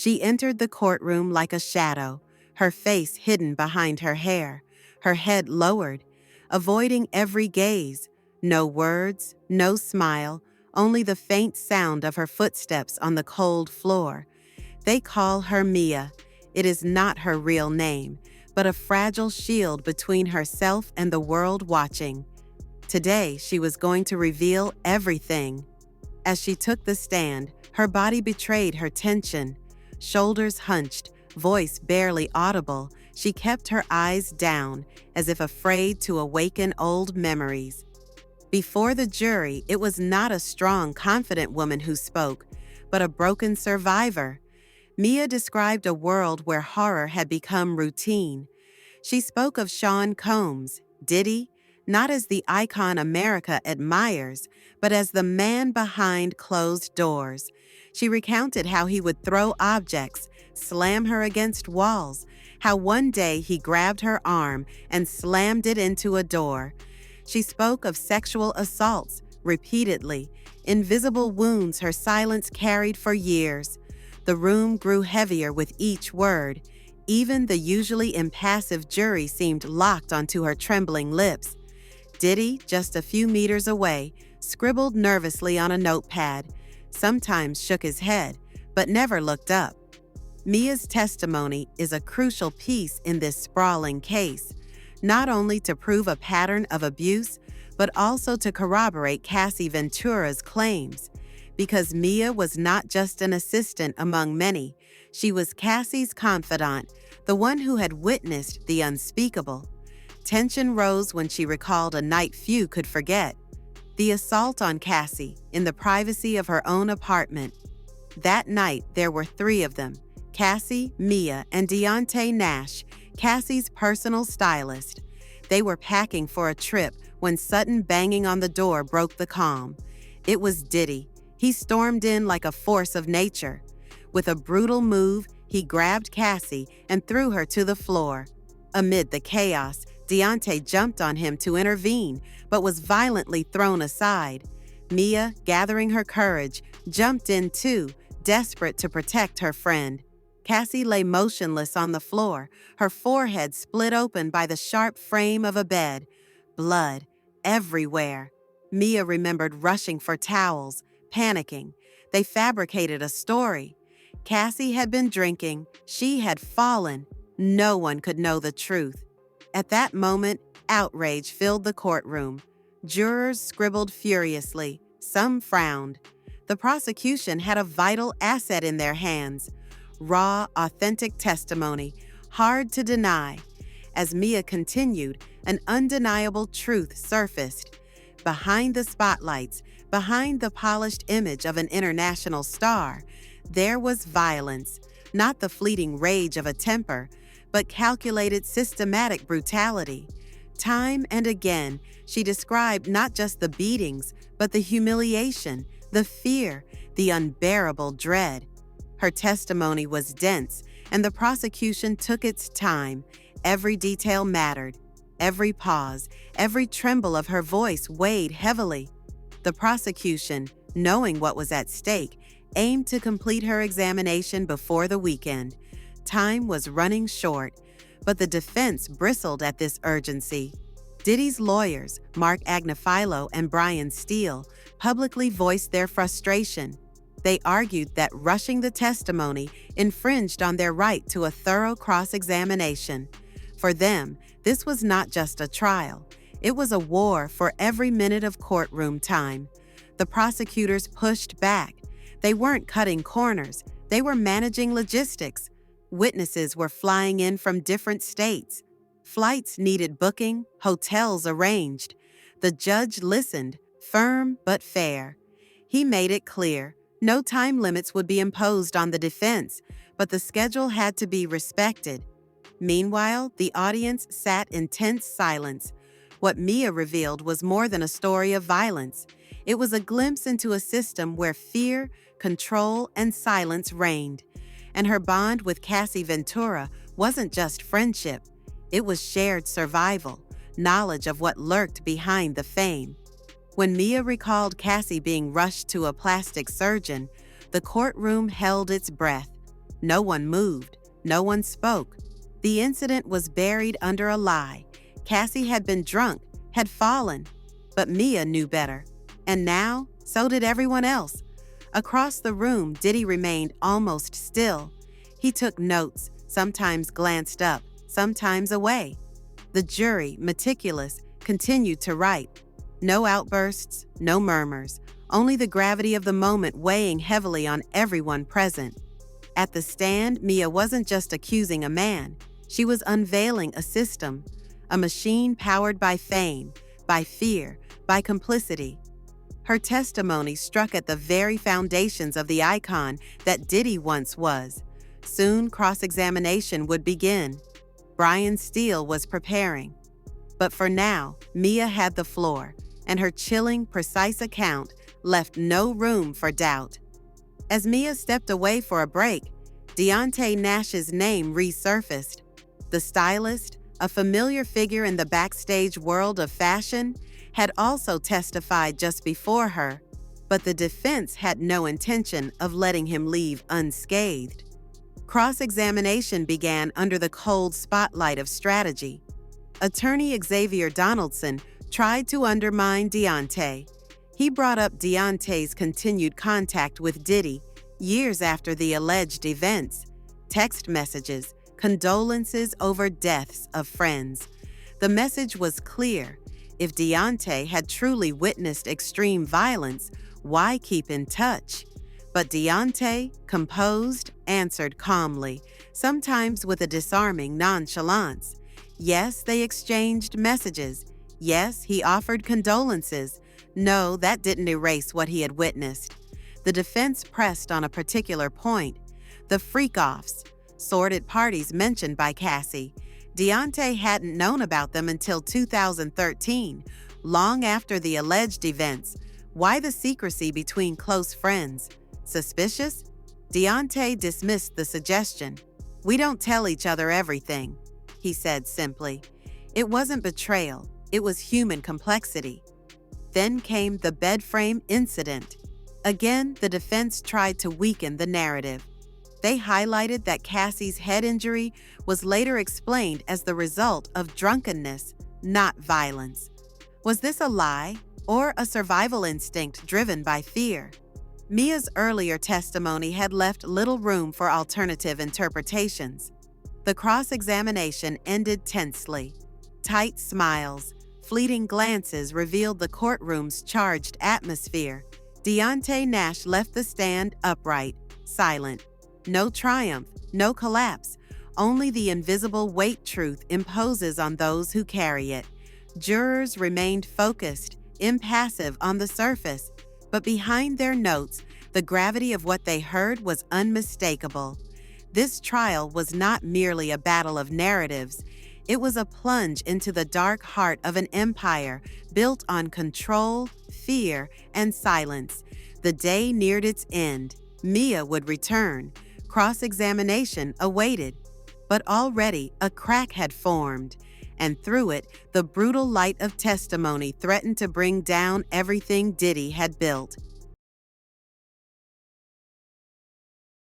She entered the courtroom like a shadow, her face hidden behind her hair, her head lowered, avoiding every gaze. No words, no smile, only the faint sound of her footsteps on the cold floor. They call her Mia. It is not her real name, but a fragile shield between herself and the world watching. Today, she was going to reveal everything. As she took the stand, her body betrayed her tension. Shoulders hunched, voice barely audible, she kept her eyes down, as if afraid to awaken old memories. Before the jury, it was not a strong, confident woman who spoke, but a broken survivor. Mia described a world where horror had become routine. She spoke of Sean Combs, Diddy, not as the icon America admires, but as the man behind closed doors. She recounted how he would throw objects, slam her against walls, how one day he grabbed her arm and slammed it into a door. She spoke of sexual assaults, repeatedly, invisible wounds her silence carried for years. The room grew heavier with each word. Even the usually impassive jury seemed locked onto her trembling lips. Diddy, just a few meters away, scribbled nervously on a notepad, sometimes shook his head, but never looked up. Mia's testimony is a crucial piece in this sprawling case, not only to prove a pattern of abuse, but also to corroborate Cassie Ventura's claims. Because Mia was not just an assistant among many, she was Cassie's confidant, the one who had witnessed the unspeakable. Tension rose when she recalled a night few could forget. The assault on Cassie in the privacy of her own apartment. That night, there were three of them: Cassie, Mia, and Deontay Nash, Cassie's personal stylist. They were packing for a trip when sudden banging on the door broke the calm. It was Diddy. He stormed in like a force of nature. With a brutal move, he grabbed Cassie and threw her to the floor. Amid the chaos, Deontay jumped on him to intervene, but was violently thrown aside. Mia, gathering her courage, jumped in too, desperate to protect her friend. Cassie lay motionless on the floor, her forehead split open by the sharp frame of a bed. Blood everywhere. Mia remembered rushing for towels, panicking. They fabricated a story. Cassie had been drinking. She had fallen. No one could know the truth. At that moment, outrage filled the courtroom. Jurors scribbled furiously. Some frowned. The prosecution had a vital asset in their hands. Raw, authentic testimony, hard to deny. As Mia continued, an undeniable truth surfaced. Behind the spotlights, behind the polished image of an international star, there was violence, not the fleeting rage of a temper, but calculated, systematic brutality. Time and again, she described not just the beatings, but the humiliation, the fear, the unbearable dread. Her testimony was dense, and the prosecution took its time. Every detail mattered. Every pause, every tremble of her voice weighed heavily. The prosecution, knowing what was at stake, aimed to complete her examination before the weekend. Time was running short, but the defense bristled at this urgency. Diddy's lawyers, Mark Agnifilo and Brian Steele, publicly voiced their frustration. They argued that rushing the testimony infringed on their right to a thorough cross-examination. For them, this was not just a trial. It was a war for every minute of courtroom time. The prosecutors pushed back. They weren't cutting corners. They were managing logistics. Witnesses were flying in from different states. Flights needed booking, hotels arranged. The judge listened, firm but fair. He made it clear no time limits would be imposed on the defense, but the schedule had to be respected. Meanwhile, the audience sat in tense silence. What Mia revealed was more than a story of violence. It was a glimpse into a system where fear, control, and silence reigned. And her bond with Cassie Ventura wasn't just friendship. It was shared survival, knowledge of what lurked behind the fame. When Mia recalled Cassie being rushed to a plastic surgeon, the courtroom held its breath. No one moved. No one spoke. The incident was buried under a lie. Cassie had been drunk, had fallen. But Mia knew better. And now, so did everyone else. Across the room, Diddy remained almost still. He took notes, sometimes glanced up, sometimes away. The jury, meticulous, continued to write. No outbursts, no murmurs, only the gravity of the moment weighing heavily on everyone present. At the stand, Mia wasn't just accusing a man. She was unveiling a system, a machine powered by fame, by fear, by complicity. Her testimony struck at the very foundations of the icon that Diddy once was. Soon, cross-examination would begin. Brian Steele was preparing. But for now, Mia had the floor, and her chilling, precise account left no room for doubt. As Mia stepped away for a break, Deontay Nash's name resurfaced. The stylist, a familiar figure in the backstage world of fashion, had also testified just before her, but the defense had no intention of letting him leave unscathed. Cross-examination began under the cold spotlight of strategy. Attorney Xavier Donaldson tried to undermine Deontay. He brought up Deontay's continued contact with Diddy years after the alleged events, text messages, condolences over deaths of friends. The message was clear. If Deontay had truly witnessed extreme violence, why keep in touch? But Deontay, composed, answered calmly, sometimes with a disarming nonchalance. Yes, they exchanged messages. Yes, he offered condolences. No, that didn't erase what he had witnessed. The defense pressed on a particular point: the freak-offs, sordid parties mentioned by Cassie. Deontay hadn't known about them until 2013, long after the alleged events. Why the secrecy between close friends? Suspicious? Deontay dismissed the suggestion. "We don't tell each other everything," he said simply. It wasn't betrayal, it was human complexity. Then came the bedframe incident. Again, the defense tried to weaken the narrative. They highlighted that Cassie's head injury was later explained as the result of drunkenness, not violence. Was this a lie or a survival instinct driven by fear? Mia's earlier testimony had left little room for alternative interpretations. The cross-examination ended tensely. Tight smiles, fleeting glances revealed the courtroom's charged atmosphere. Deontay Nash left the stand upright, silent. No triumph, no collapse, only the invisible weight truth imposes on those who carry it. Jurors remained focused, impassive on the surface, but behind their notes, the gravity of what they heard was unmistakable. This trial was not merely a battle of narratives. It was a plunge into the dark heart of an empire built on control, fear, and silence. The day neared its end. Mia would return. Cross-examination awaited. But already a crack had formed, and through it, the brutal light of testimony threatened to bring down everything Diddy had built.